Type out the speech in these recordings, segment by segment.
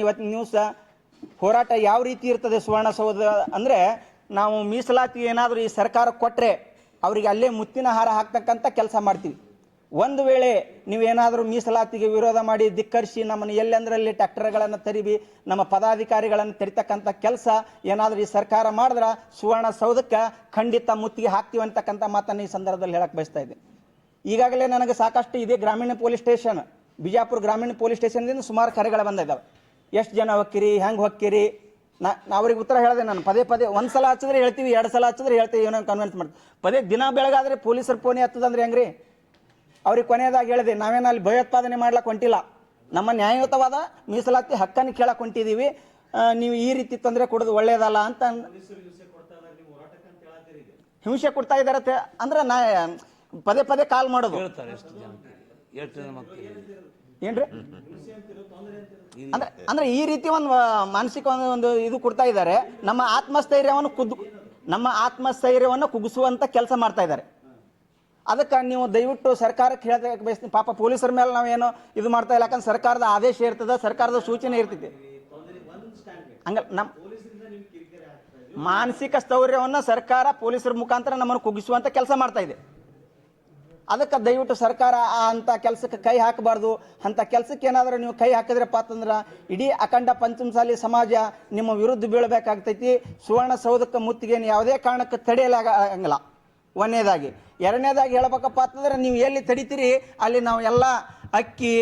ಇವತ್ತಿನ ನ್ಯೂಸ್ ಹೋರಾಟ ಯಾವ ರೀತಿ ಇರ್ತದೆ ಸುವರ್ಣಸೌಧ ಅಂದರೆ ನಾವು ಮೀಸಲಾತಿ ಏನಾದರೂ ಈ ಸರ್ಕಾರ ಕೊಟ್ಟರೆ ಅವರಿಗೆ ಅಲ್ಲೇ ಮುತ್ತಿನ ಹಾರ ಹಾಕ್ತಕ್ಕಂಥ ಕೆಲಸ ಮಾಡ್ತೀವಿ. ಒಂದು ವೇಳೆ ನೀವೇನಾದರೂ ಮೀಸಲಾತಿಗೆ ವಿರೋಧ ಮಾಡಿ ಧಿಕ್ಕರಿಸಿ ನಮ್ಮನ್ನು ಎಲ್ಲೆಂದರಲ್ಲಿ ಟ್ರ್ಯಾಕ್ಟರ್ಗಳನ್ನು ತರಿಬಿ ನಮ್ಮ ಪದಾಧಿಕಾರಿಗಳನ್ನು ತರಿತಕ್ಕಂಥ ಕೆಲಸ ಏನಾದರೂ ಈ ಸರ್ಕಾರ ಮಾಡಿದ್ರೆ ಸುವರ್ಣಸೌಧಕ್ಕೆ ಖಂಡಿತ ಮುತ್ತಿಗೆ ಹಾಕ್ತೀವಿ ಅಂತಕ್ಕಂಥ ಮಾತನ್ನು ಈ ಸಂದರ್ಭದಲ್ಲಿ ಹೇಳಕ್ಕೆ ಬಯಸ್ತಾ ಇದ್ದೀನಿ. ಈಗಾಗಲೇ ನನಗೆ ಸಾಕಷ್ಟು ಇದೆ ಗ್ರಾಮೀಣ ಪೊಲೀಸ್ ಸ್ಟೇಷನ್, ಬಿಜಾಪುರ ಗ್ರಾಮೀಣ ಪೊಲೀಸ್ ಸ್ಟೇಷನ್ದಿಂದ ಸುಮಾರು ಕರೆಗಳು ಬಂದಿದ್ದಾವೆ. ಎಷ್ಟು ಜನ ಹೊಕ್ಕಿರಿ, ಹೆಂಗೆ ಹೊಕ್ಕಿರಿ, ಅವ್ರಿಗೆ ಉತ್ತರ ಹೇಳಿದೆ. ನಾನು ಪದೇ ಪದೇ ಒಂದು ಸಲ ಹಚ್ಚಿದ್ರೆ ಹೇಳ್ತೀವಿ, 2 ಸಲ ಹಚ್ಚಿದ್ರೆ ಹೇಳ್ತೀವಿ, ಏನೋ ಕನ್ವಿನ್ಸ್ ಮಾಡ್ತೀವಿ. ಪದೇ ದಿನ ಬೆಳಗಾದ್ರೆ ಪೊಲೀಸರು ಫೋನ್ ಹತ್ತದಂದ್ರೆ ಹೆಂಗ್ರಿ? ಅವ್ರಿಗೆ ಕೊನೆಯದಾಗಿ ಹೇಳಿದೆ, ನಾವೇನು ಅಲ್ಲಿ ಭಯೋತ್ಪಾದನೆ ಮಾಡ್ಲಿಕ್ಕೆ ಹೊಂಟಿಲ್ಲ, ನಮ್ಮ ನ್ಯಾಯಯುತವಾದ ಮೀಸಲಾತಿ ಹಕ್ಕನ್ನು ಕೇಳಕ್ಕೆ ಹೊಂಟಿದ್ದೀವಿ, ನೀವು ಈ ರೀತಿ ತೊಂದರೆ ಕೊಡೋದು ಒಳ್ಳೇದಲ್ಲ ಅಂತ. ಹಿಂಸೆ ಕೊಡ್ತಾ ಇದ್ದಾರೆ ಅಂದ್ರೆ ನಾ ಪದೇ ಪದೇ ಕಾಲ್ ಮಾಡೋದು ಏನ್ರಿ ಅಂದ್ರೆ ಈ ರೀತಿ ಒಂದು ಮಾನಸಿಕ ಒಂದು ಇದು ಕೊಡ್ತಾ ಇದ್ದಾರೆ. ನಮ್ಮ ಆತ್ಮಸ್ಥೈರ್ಯವನ್ನು ಕುಗ್ಗಿಸುವಂತ ಕೆಲಸ ಮಾಡ್ತಾ ಇದ್ದಾರೆ. ಅದಕ್ಕೆ ನೀವು ದಯವಿಟ್ಟು ಸರ್ಕಾರಕ್ಕೆ ಹೇಳಕ್ಕೆ ಬಯಸ್ತೀನಿ. ಪಾಪ ಪೊಲೀಸರ ಮೇಲೆ ನಾವೇನೋ ಇದು ಮಾಡ್ತಾ ಇಲ್ಲ, ಯಾಕಂದ್ರೆ ಸರ್ಕಾರದ ಆದೇಶ ಇರ್ತದೆ, ಸರ್ಕಾರದ ಸೂಚನೆ ಇರ್ತೈತಿ. ಹಂಗ ನಮ್ಮ ಮಾನಸಿಕ ಸ್ಥೈರ್ಯವನ್ನು ಸರ್ಕಾರ ಪೊಲೀಸರ ಮುಖಾಂತರ ನಮ್ಮನ್ನು ಕುಗ್ಗಿಸುವಂತ ಕೆಲಸ ಮಾಡ್ತಾ ಇದೆ. ಅದಕ್ಕೆ ದಯವಿಟ್ಟು ಸರ್ಕಾರ ಅಂಥ ಕೆಲಸಕ್ಕೆ ಕೈ ಹಾಕಬಾರ್ದು. ಅಂಥ ಕೆಲಸಕ್ಕೆ ಏನಾದರೂ ನೀವು ಕೈ ಹಾಕಿದ್ರಪ್ಪ ಅಂತಂದ್ರೆ ಇಡೀ ಅಖಂಡ ಪಂಚಮಸಾಲಿ ಸಮಾಜ ನಿಮ್ಮ ವಿರುದ್ಧ ಬೀಳಬೇಕಾಗ್ತೈತಿ. ಸುವರ್ಣಸೌಧಕ್ಕೆ ಮುತ್ತಿಗೆ ಯಾವುದೇ ಕಾರಣಕ್ಕೆ ತಡೆಯಲಾಗಂಗಿಲ್ಲ. ಒಂದನೇದಾಗಿ. ಎರಡನೇದಾಗಿ ಹೇಳ್ಬೇಕಪ್ಪ ಅಂತಂದ್ರೆ ನೀವು ಎಲ್ಲಿ ತಡಿತೀರಿ ಅಲ್ಲಿ ನಾವು ಎಲ್ಲ ಅಕ್ಕಿ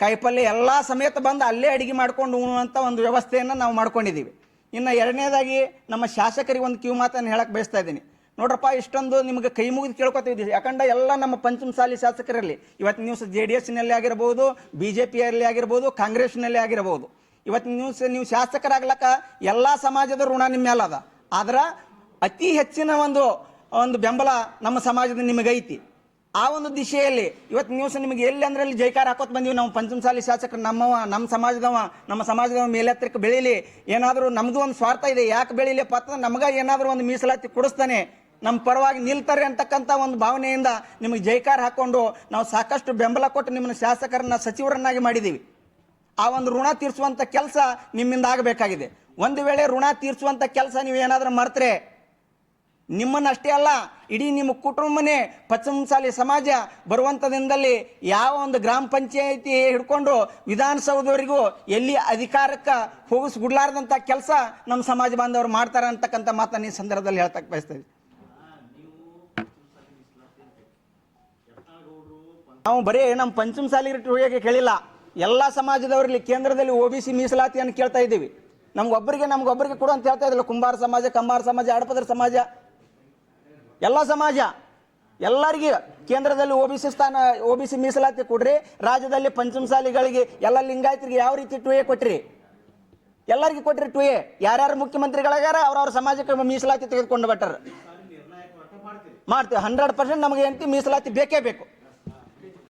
ಕಾಯಿಪಲ್ಯ ಎಲ್ಲ ಸಮೇತ ಬಂದು ಅಲ್ಲೇ ಅಡುಗೆ ಮಾಡ್ಕೊಂಡು ಉಣ್ಣುವಂಥ ಒಂದು ವ್ಯವಸ್ಥೆಯನ್ನು ನಾವು ಮಾಡ್ಕೊಂಡಿದ್ದೀವಿ. ಇನ್ನು ಎರಡನೇದಾಗಿ ನಮ್ಮ ಶಾಸಕರಿಗೆ ಒಂದು ಕಿವಿ ಮಾತನ್ನು ಹೇಳಕ್ಕೆ ಬಯಸ್ತಾ ಇದ್ದೀನಿ. ನೋಡ್ರಪ್ಪ, ಇಷ್ಟೊಂದು ನಿಮಗೆ ಕೈ ಮುಗಿದು ಕೇಳ್ಕೊತಿದ್ದೀವಿ. ಯಾಕಂದ್ರೆ ಎಲ್ಲ ನಮ್ಮ ಪಂಚಮಸಾಲಿ ಶಾಸಕರಲ್ಲಿ ಇವತ್ತು ನ್ಯೂಸ್ JDS-ನಲ್ಲಿ ಆಗಿರ್ಬೋದು, BJP-ಯಲ್ಲಿ ಆಗಿರ್ಬೋದು, ಕಾಂಗ್ರೆಸ್ನಲ್ಲಿ ಆಗಿರ್ಬೋದು, ಇವತ್ತು ನೀವು ಶಾಸಕರಾಗ್ಲಕ್ಕ ಎಲ್ಲ ಸಮಾಜದ ಋಣ ನಿಮ್ಮ ಮೇಲೆ ಅದ. ಆದ್ರೆ ಅತಿ ಹೆಚ್ಚಿನ ಒಂದು ಬೆಂಬಲ ನಮ್ಮ ಸಮಾಜದ ನಿಮಗೈತಿ. ಆ ಒಂದು ದಿಶೆಯಲ್ಲಿ ಇವತ್ತು ನ್ಯೂಸ್ ನಿಮಗೆ ಎಲ್ಲಿ ಅಂದ್ರೆ ಅಲ್ಲಿ ಜೈಕಾರ ಹಾಕೋತ್ ಬಂದೀವಿ. ನಾವು ಪಂಚಮಸಾಲಿ ಶಾಸಕರು ನಮ್ಮ ಸಮಾಜದವ ಮೇಲೆತ್ತರಕ್ಕೆ ಬೆಳೀಲಿ. ಏನಾದರೂ ನಮ್ಮದು ಒಂದು ಸ್ವಾರ್ಥ ಇದೆ, ಯಾಕೆ ಬೆಳೀಲಿಪ್ಪ ಅಂತಂದ್ರೆ ನಮ್ಗೆ ಏನಾದರೂ ಒಂದು ಮೀಸಲಾತಿ ಕೊಡಿಸ್ತಾನೆ, ನಮ್ಮ ಪರವಾಗಿ ನಿಲ್ತಾರೆ ಅಂತಕ್ಕಂಥ ಒಂದು ಭಾವನೆಯಿಂದ ನಿಮಗೆ ಜೈಕಾರ ಹಾಕ್ಕೊಂಡು ನಾವು ಸಾಕಷ್ಟು ಬೆಂಬಲ ಕೊಟ್ಟು ನಿಮ್ಮನ್ನು ಶಾಸಕರನ್ನ ಸಚಿವರನ್ನಾಗಿ ಮಾಡಿದ್ದೀವಿ. ಆ ಒಂದು ಋಣ ತೀರಿಸುವಂಥ ಕೆಲಸ ನಿಮ್ಮಿಂದ ಆಗಬೇಕಾಗಿದೆ. ಒಂದು ವೇಳೆ ಋಣ ತೀರಿಸುವಂಥ ಕೆಲಸ ನೀವು ಏನಾದರೂ ಮರೆತರೆ ನಿಮ್ಮನ್ನಷ್ಟೇ ಅಲ್ಲ, ಇಡೀ ನಿಮ್ಮ ಕುಟುಂಬನೇ ಪಂಚಮಸಾಲಿ ಸಮಾಜ ಬರುವಂಥದಿಂದಲ್ಲಿ ಯಾವ ಒಂದು ಗ್ರಾಮ ಪಂಚಾಯಿತಿ ಹಿಡ್ಕೊಂಡು ವಿಧಾನಸೌಧವರೆಗೂ ಎಲ್ಲಿ ಅಧಿಕಾರಕ್ಕೆ ಹೋಗಿಸ್ಬಿಡ್ಲಾರ್ದಂಥ ಕೆಲಸ ನಮ್ಮ ಸಮಾಜ ಬಾಂಧವರು ಮಾಡ್ತಾರೆ ಅಂತಕ್ಕಂಥ ಮಾತನ್ನು ಈ ಸಂದರ್ಭದಲ್ಲಿ ಹೇಳ್ತಕ್ಕೆ ಬಯಸ್ತೀವಿ. ನಾವು ಬರೀ ನಮ್ಮ ಪಂಚಮಸಾಲಿ ಟೂರಿಗೆ ಕೇಳಿಲ್ಲ, ಎಲ್ಲ ಸಮಾಜದವರಲ್ಲಿ ಕೇಂದ್ರದಲ್ಲಿ OBC ಮೀಸಲಾತಿಯನ್ನು ಕೇಳ್ತಾ ಇದ್ದೀವಿ. ನಮ್ಗೊಬ್ಬರಿಗೆ ಕೊಡು ಅಂತ ಹೇಳ್ತಾ ಇದ್ದಿಲ್ಲ. ಕುಂಬಾರ ಸಮಾಜ, ಕಂಬಾರ ಸಮಾಜ, ಹಡಪದರ ಸಮಾಜ, ಎಲ್ಲ ಸಮಾಜ ಎಲ್ಲರಿಗೆ ಕೇಂದ್ರದಲ್ಲಿ OBC ಮೀಸಲಾತಿ ಕೊಡ್ರಿ. ರಾಜ್ಯದಲ್ಲಿ ಪಂಚಮಸಾಲಿಗಳಿಗೆ ಎಲ್ಲ ಲಿಂಗಾಯತರಿಗೆ ಯಾವ ರೀತಿ 2A ಕೊಟ್ರಿ? ಎಲ್ಲರಿಗೆ ಕೊಟ್ರಿ 2A. ಯಾರ್ಯಾರು ಮುಖ್ಯಮಂತ್ರಿಗಳಾಗ್ಯಾರ ಅವ್ರವ್ರ ಸಮಾಜಕ್ಕೆ ಮೀಸಲಾತಿ ತೆಗೆದುಕೊಂಡು ಬಿಟ್ಟಾರ. ಮಾಡ್ತೀವಿ 100%. ನಮಗೆ ಏನಂತ ಮೀಸಲಾತಿ ಬೇಕೇ ಬೇಕು.